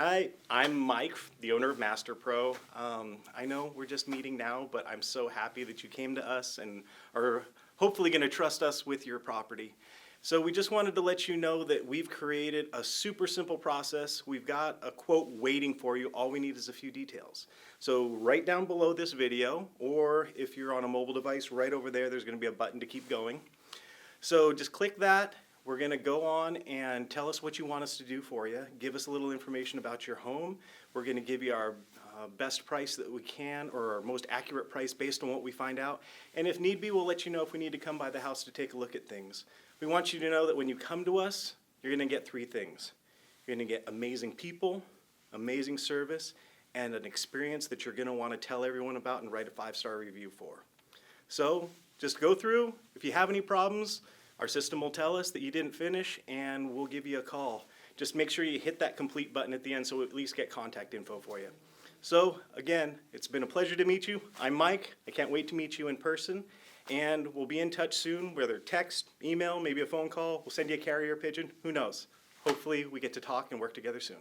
Hi, I'm Mike, the owner of MasterPro. I know we're just meeting now, but I'm so happy that you came to us and are hopefully going to trust us with your property. So we just wanted to let you know that we've created a super simple process. We've got a quote waiting for you. All we need is a few details. So right down below this video, or if you're on a mobile device, right over there, there's going to be a button to keep going. So just click that. We're going to go on and tell us what you want us to do for you. Give us a little information about your home. We're going to give you our best price that we can, or our most accurate price based on what we find out. And if need be, we'll let you know if we need to come by the house to take a look at things. We want you to know that when you come to us, you're going to get three things. You're going to get amazing people, amazing service, and an experience that you're going to want to tell everyone about and write a 5-star review for. So just go through. If you have any problems, our system will tell us that you didn't finish, and we'll give you a call. Just make sure you hit that complete button at the end so we'll at least get contact info for you. So again, it's been a pleasure to meet you. I'm Mike. I can't wait to meet you in person, and we'll be in touch soon, whether text, email, maybe a phone call. We'll send you a carrier pigeon. Who knows? Hopefully we get to talk and work together soon.